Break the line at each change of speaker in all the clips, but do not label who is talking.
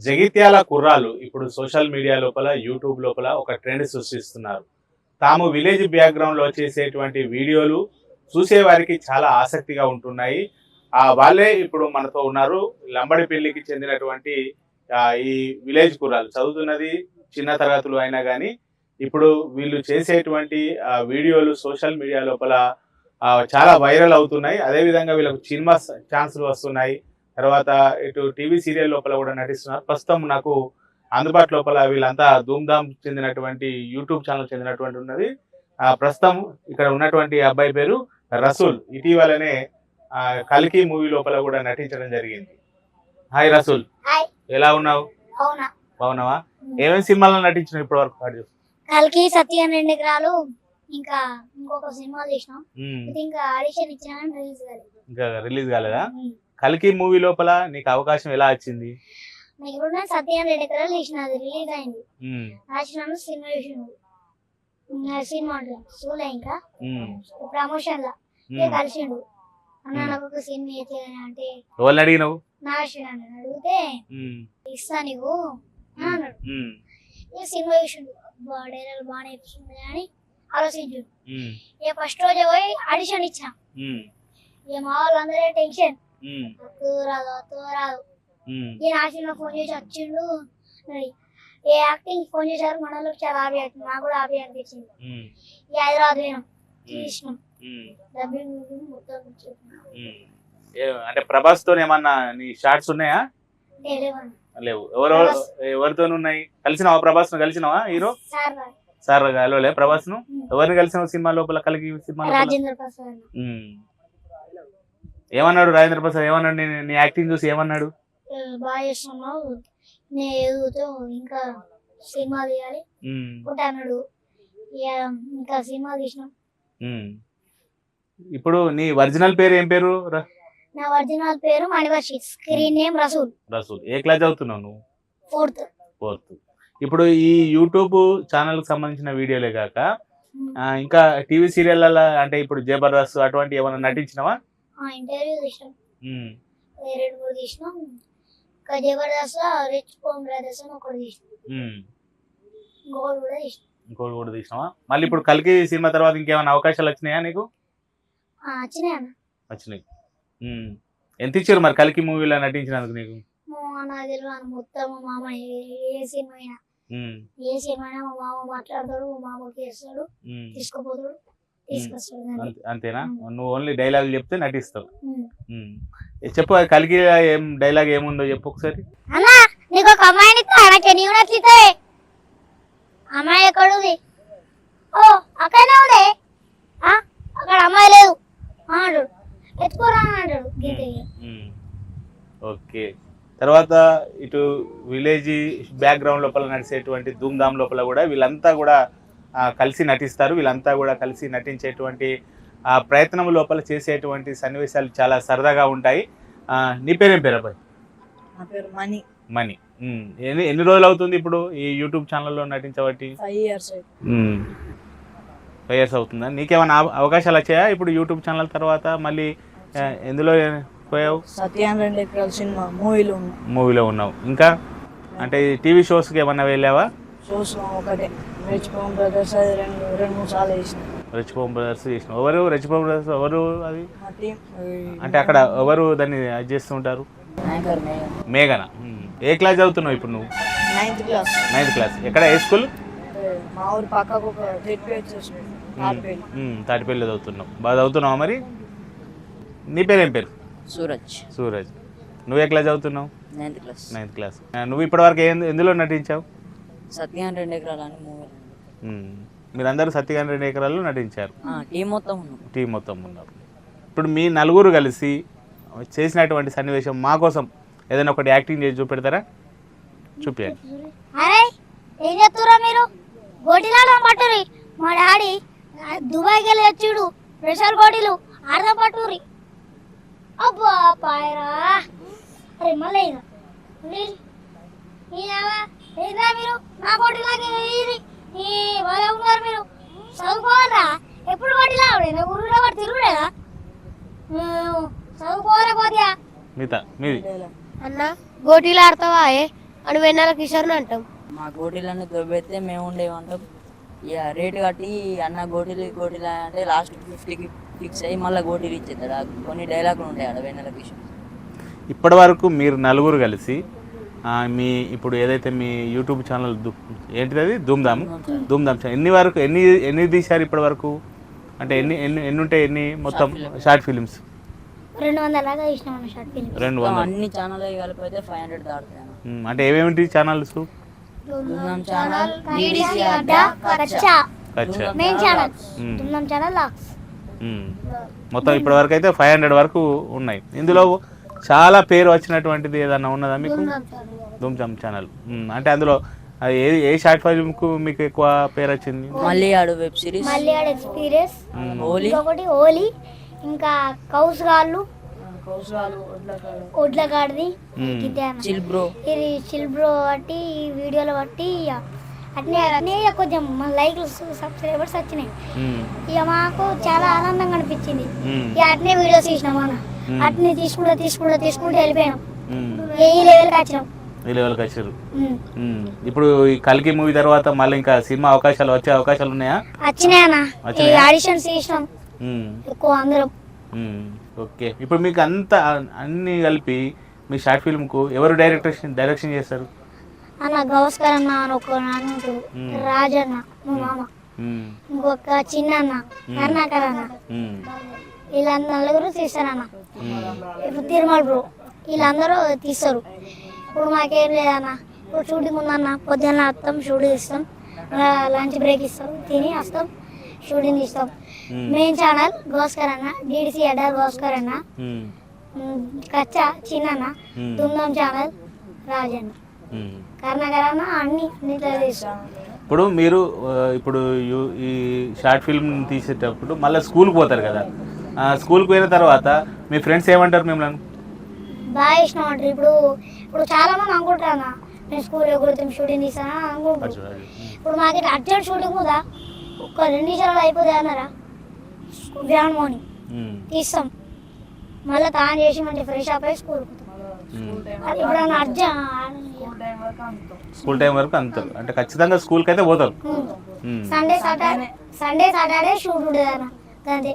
జగిత్యాల కుర్రాలు ఇప్పుడు social media లోపల YouTube లోపల ఒక ట్రెండ్ సృష్టిస్తున్నారు. తాము విలేజ్ బ్యాక్గ్రౌండ్లో చేసేటువంటి వీడియోలు చూసేవారికి చాలా ఆసక్తిగా ఉంటున్నాయి. వాళ్ళే ఇప్పుడు మనతో ఉన్నారు. లంబడిపల్లికి చెందినటువంటి ఈ విలేజ్ కుర్రాలు చదువుతున్నది చిన్న తరగతులు అయినా కానీ ఇప్పుడు వీళ్ళు చేసేటువంటి వీడియోలు సోషల్ మీడియా లోపల చాలా వైరల్ అవుతున్నాయి. అదేవిధంగా వీళ్ళకు సినిమా ఛాన్సులు వస్తున్నాయి. తర్వాత ఇటు టీవీ సీరియల్ లోపల కూడా నటిస్తున్నారు. ప్రస్తుతం నాకు అందుబాటు లోపల వీళ్ళంతా ధూమ్ధామ్ చెందినటువంటి యూట్యూబ్ ఛానల్ చెందినటువంటి ఉన్నది. ప్రస్తుతం ఇక్కడ ఉన్నటువంటి అబ్బాయి పేరు రసూల్. ఇటీవలనే కల్కి మూవీ లోపల కూడా నటించడం జరిగింది. హాయ్ రసూల్, ఎలా ఉన్నావు? బాగున్నావా? ఏమేమి సినిమాల్లో నటించినావు ఇప్పటి వరకు?
కల్కి, సత్యం, రెండు ఎకరాలు, ఇంకా ఇంకొక సినిమా చేసినాం. ఇంకా ఆడిషన్ ఇచ్చినా
ఇంకా రిలీజ్ కాలేదా? కల్కి మూవీ లోపల నీకు అవకాశం ఎలా వచ్చింది?
సత్యం, రెండు ఎకరాలు చేసిన, అది రిలీజ్ అయింది. రాసినాను, సినిమా చేసిన, సినిమా చూలే ఇంకా ప్రమోషన్ లా కలిసిండు. అన్న నాకు ఒక సినిమా అంటే
ఎవరిని అడిగినావు?
నాశన్ అడిగితే ఇస్తా నీకు అన్నాడు. సినిమా చూసిండు, డైలాగ్ బాగా నేర్పిస్తుంది అని ఆలోచించుడు. ఇక ఫస్ట్ రోజు పోయి ఆడిషన్ ఇచ్చిన. ఇక మా వాళ్ళందరూ టెన్షన్, రాదు. ఈ నాశనం ఫోన్ చేసి వచ్చిండు. ఏ యాక్టింగ్ ఫోన్ చేశారు, మన వాళ్ళకి చాలా హ్యాపీ అవుతుంది, నాకు కూడా హ్యాపీ అనిపించింది. ఇక హైదరాబాద్ పోయినాం, చూసినాం.
అంటే ప్రభాస్ తో ఏమన్నా నీ షార్ట్స్ ఉన్నాయా? లేవు. ఎవరితో ఉన్నాయి? కలిసినావా? ప్రభాస్ ను కలిసినావా? హీరో సార్ కలవలే ప్రభాస్ ను? ఎవరిని కలిసినావు సినిమా లోపల? కలిగి సినిమా ఏమన్నాడు రాజేంద్ర ప్రసాద్? ఏమన్నాడు నీ యాక్టింగ్ చూసి? ఏమన్నాడు?
బాగా చేస్తున్నావు, నేను ఇంకా సినిమా తీయాలి అన్నాడు. ఇంకా సినిమా తీసినాం.
ఇప్పుడు నీ ఒరిజినల్ పేరు ఏం పేరు?
నా ఒరిజినల్ పేరు మణివర్షి, స్క్రీన్ నేమ్ రసూల్.
రసూల్. ఏ క్లాస్ చదువుతున్నావు నువ్వు? ఫోర్త్. ఇప్పుడు ఈ యూట్యూబ్ ఛానల్ కి సంబంధించిన వీడియోలే కాక ఇంకా టీవీ సీరియల్ అంటే ఇప్పుడు జబర్దస్త్ అటువంటి ఏమైనా నటించినవా?
ఇంటర్వ్యూ తీసినాం, 2-3 తీసినాం. ఇంకా జబర్దస్త్ రిచ్ పోమ్ బ్రదర్స్ అని ఒకటి తీసినాం,
ఇంకోటి కూడా తీసినావా? మళ్ళీ ఇప్పుడు కల్కి సినిమా తర్వాత ఇంకేమైనా అవకాశాలు వచ్చినాయా నీకు? వచ్చినాయి. ఎంత ఇచ్చారు మరి కల్కి మూవీలో నటించినందుకు నీకు?
మొత్తం మా మామ ఏ సినిమా అయినా మా మామ మాట్లాడతాడు, మా మామకి వేస్తాడు, తీసుకుపోతాడు, తీసుకొస్తాడు.
అంతేనా? నువ్వు ఓన్లీ డైలాగ్ చెప్తే నటిస్తావు. చెప్పు, కల్కి ఏం డైలాగ్ ఏముందో చెప్పు ఒకసారి.
అన్నా నీకు ఒక అమ్మాయిని అమ్మాయి ఎక్కడుంది? ఓ అక్కడనే ఉంది, అక్కడ అమ్మాయి లేదు అంటాడు, ఎత్తుకోరా అంటాడు.
ఓకే. తర్వాత ఇటు విలేజ్ బ్యాక్గ్రౌండ్ లోపల నడిచేటువంటి ధూమ్ధామ్ లోపల కూడా వీళ్ళంతా కూడా కలిసి నటిస్తారు. వీళ్ళంతా కూడా కలిసి నటించేటువంటి ప్రయత్నం లోపల చేసేటువంటి సన్నివేశాలు చాలా సరదాగా ఉంటాయి. నీ పేరేం పేరు అబ్బాయి? మణి. ఎన్ని రోజులు అవుతుంది ఇప్పుడు ఈ యూట్యూబ్ ఛానల్లో నటించబట్టి?
5 years.
5 years అవుతుందా? నీకేమైనా అవకాశాలు వచ్చాయా ఇప్పుడు యూట్యూబ్ ఛానల్ తర్వాత? మళ్ళీ ఎందులో పోయావు?
సత్యం, రెండు ఎకరాల సినిమా
మూవీలో ఉన్నావు. ఇంకా అంటే టీవీ షోస్కి ఏమన్నా వెళ్ళావా?
షోస్ ఒకటే రిచ్ పోమ్ బ్రదర్స్, అది 2-3 సార్లు చేసిన.
రిచ్ పోమ్ బ్రదర్స్ చేసిన. ఎవరు రిచ్ పోమ్ బ్రదర్స్? ఎవరు అది? అంటే అక్కడ ఎవరు దాన్ని అది చేస్తూ ఉంటారు? మేఘన. ఏ క్లాస్ చదువుతున్నావు ఇప్పుడు నువ్వు? 9th class. ఎక్కడ? ఏ స్కూల్?
మా ఊరు పక్కకు ఒక
తాటిపల్లి చదువుతున్నావు. బాగా చదువుతున్నావా మరి? నీ పేరు ఏం పేరు? సూరజ్. నువ్వు ఏ క్లాస్ చదువుతున్నావు? 9th class. నువ్వు ఇప్పటివరకు ఎందులో నటించావు?
సత్యం, రెండు ఎకరాలు.
మీరందరూ సత్యం, 2 ఎకరాల్లో నటించారు. టీం మొత్తం ఉన్నారు. ఇప్పుడు మీ నలుగురు కలిసి చేసినటువంటి సన్నివేశం మా కోసం ఏదైనా ఒకటి యాక్టింగ్ చేసి చూపెడతారా? చూపించండి.
ఏం చెప్తారా మీరు? గోటీలాడడం పట్టురి. మా డాడీ దుబాయ్కి వెళ్ళి వచ్చాడు, స్పెషల్ గోటీలు ఆడదాం పట్టురి. అబ్బా పాయరా. అరే మళ్ళీ మీరు నా గోటీలాగే వాళ్ళే ఉన్నారు. మీరు చదువుకోవాలరా? ఎప్పుడు గోటీలా ఆవిడ ఊరిలో వాడు తిరుగుడేనా? చదువుకోవాలే పోతీయా?
మీది
అన్న గోటీలు ఆడతావా? అని వెన్నెల కిషోర్ని అంటాం.
మా గోటీలన్నీ దొబ్బెత్తే మేము ఉండేమంటాం. ఇక రేటు కట్టి అన్న గోటీలు అంటే లాస్ట్ 50కి ఫిక్స్ అయ్యి మళ్ళీ గోటీలు ఇచ్చేస్తాడు. కొన్ని డైలాగులు ఉంటాయి ఆడ వెన్నెల కిషోర్.
ఇప్పటి వరకు మీరు నలుగురు కలిసి మీ ఇప్పుడు ఏదైతే మీ యూట్యూబ్ ఛానల్ ఏంటిది అది ధూమ్ధామ్ ఛానల్ ఎన్ని తీశారు ఇప్పటి వరకు? అంటే ఎన్ని ఉంటాయి, ఎన్ని మొత్తం షార్ట్ ఫిలిమ్స్?
200 దాకా తీసినాం అన్న షార్ట్ ఫిల్మ్.
200.
అన్ని ఛానల్ కలిపి అయితే 500 దాటుతాయి.
అంటే ఏమేమిటి ఛానల్స్?
ధూమ్ధామ్ ఛానల్,
DDC అడ్డా, కచ్చా main channel, Dhoom Dham channel lakhs.
మొత్తం ఇప్పటి వరకు అయితే 500 వరకు ఉన్నాయి. ఇందులో చాలా పేరు వచ్చినటువంటిది ఏదన్నా ఉన్నదా మీకు? ధూమ్ధామ్ ఛానల్. అంటే అందులో ఏ షార్ట్ ఫిల్మ్కు మీకు ఎక్కువ పేరు వచ్చింది?
మళ్ళీ ఆడు వెబ్ సిరీస్,
మళ్ళీ ఆడ ఎక్స్పీరియన్స్,
హోలీ,
ఇంకొకటి హోలీ, ఇంకా కౌసుగాళ్ళు, ఒడ్లగాడిది,
చిల్ బ్రో,
ఇది చిల్ బ్రో బట్టి ఈ వీడియోలు బట్టి అట్నే కొంచెం లైక్లు సబ్స్క్రైబర్స్ వచ్చినాయి. ఇక మాకు చాలా ఆనందంగా అనిపించింది. ఇక అట్నే వీడియోస్ తీసినాం అన్న. అట్నే తీసుకుంటూ వెళ్ళిపోయాం. ఈ లెవెల్కి వచ్చినాం.
ఈ లెవెల్కి వచ్చారు. ఇప్పుడు ఈ కల్కి మూవీ తర్వాత మళ్ళీ ఇంకా సినిమా అవకాశాలు వచ్చే అవకాశాలు ఉన్నాయా?
వచ్చినాయి అన్న. ఆడిషన్స్ చేసినాం ఎక్కువ అందరం.
ఓకే, ఇప్పుడు మీకు అన్ని కలిపి మీ షార్ట్ ఫిల్మ్కు ఎవరు డైరెక్షన్ చేస్తారు?
అన్న గౌస్కర్ అన్న అని ఒక నాన్న ఉంటాడు, రాజన్న మా మామ, ఇంకొక చిన్న అన్న, కర్ణాకర్ అన్న, వీళ్ళందరూ నలుగురు తీస్తారన్న. ఇప్పుడు తిరుమల బ్రో వీళ్ళందరూ తీస్తారు. ఇప్పుడు మాకేం లేదన్న, ఇప్పుడు షూటింగ్ ఉందన్న, పొద్దున్న వస్తాం, షూటింగ్ ఇస్తాం, లంచ్ బ్రేక్ ఇస్తాం, తిని వస్తాం, షూటింగ్ తీస్తాం. మెయిన్ ఛానల్ గౌస్కర్ అన్న, DDC అడ్డా గౌస్కర్ అన్న, కచ్చా చిన్న, ధూమ్ధామ్ ఛానల్ రాజన్న, కర్ణాకర్ అన్న, అన్నిట్లో తీస్తాం.
ఇప్పుడు మీరు ఈ షార్ట్ ఫిల్మ్ తీసేటప్పుడు మళ్ళీ స్కూల్కి పోతారు కదా, స్కూల్కి పోయిన తర్వాత మీ ఫ్రెండ్స్ ఏమంటారు మిమ్మల్ని?
బాగా ఇష్టం అంటారు. ఇప్పుడు చాలా మంది అనుకుంటారు అన్న, నేను స్కూల్ ఎగురుతాం, షూటింగ్ తీస్తానా అనుకుంటారు. ఇప్పుడు మాకు ఇట్లా అర్జెంట్ షూటింగ్ కూడా ఒక 2 నిమిషాలు అయిపోతుంది అన్నారా, గ్రౌండ్ మార్నింగ్ తీస్తాం, మళ్ళీ తాను చేసి మంచి ఫ్రెష్ అప్ అయ్యి స్కూల్ ఇప్పుడు
స్కూల్ టైం వరకు అంత అంటే ఖచ్చితంగా స్కూల్కి అయితే పోతారు.
సండే సాటర్డే షూట్ ఉంటుంది అన్న, అంతే.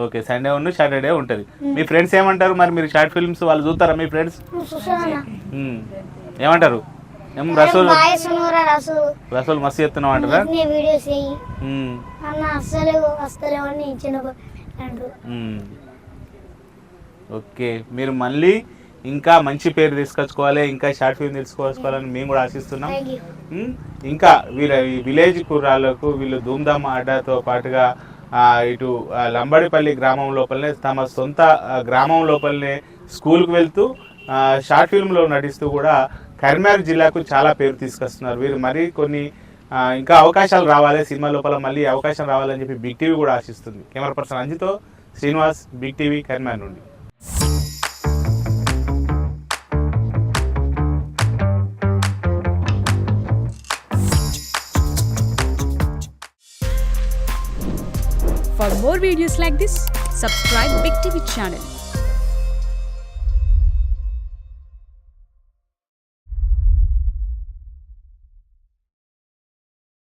ఓకే, సండే ఉన్న సాటర్డే ఉంటుంది. మీ ఫ్రెండ్స్ ఏమంటారు మరి? మీరు షార్ట్ ఫిల్మ్స్ వాళ్ళు చూస్తారా మీ ఫ్రెండ్స్? ఏమంటారు? రసూల్ మస్తు చెప్తున్నావు అంటారా?
వీడియోస్ అన్న అస్సలు వస్తలేవని చిన్న.
ఓకే, మీరు మళ్ళీ ఇంకా మంచి పేరు తీసుకొచ్చుకోవాలి, ఇంకా షార్ట్ ఫిల్మ్ తీసుకోవాలని మేము కూడా ఆశిస్తున్నాం. ఇంకా వీళ్ళ విలేజ్ కుర్రాళ్ళకు వీళ్ళు ధూమ్ధామ్ అడ్డాతో పాటుగా ఇటు లంబడిపల్లి గ్రామం లోపలనే తమ సొంత గ్రామం లోపలనే స్కూల్కి వెళ్తూ షార్ట్ ఫిల్మ్లో నటిస్తూ కూడా కరీంనగర్ జిల్లాకు చాలా పేరు తీసుకొస్తున్నారు. వీరు మరి కొన్ని ఇంకా అవకాశాలు రావాలి, సినిమా లోపల మళ్ళీ అవకాశం రావాలని చెప్పి బిగ్ టీవీ కూడా ఆశిస్తుంది. కెమెరా పర్సన్ అంజితో శ్రీనివాస్, బిగ్ టీవీ, కరీంనగర్ నుండి.
For more videos like this, subscribe Big TV channel.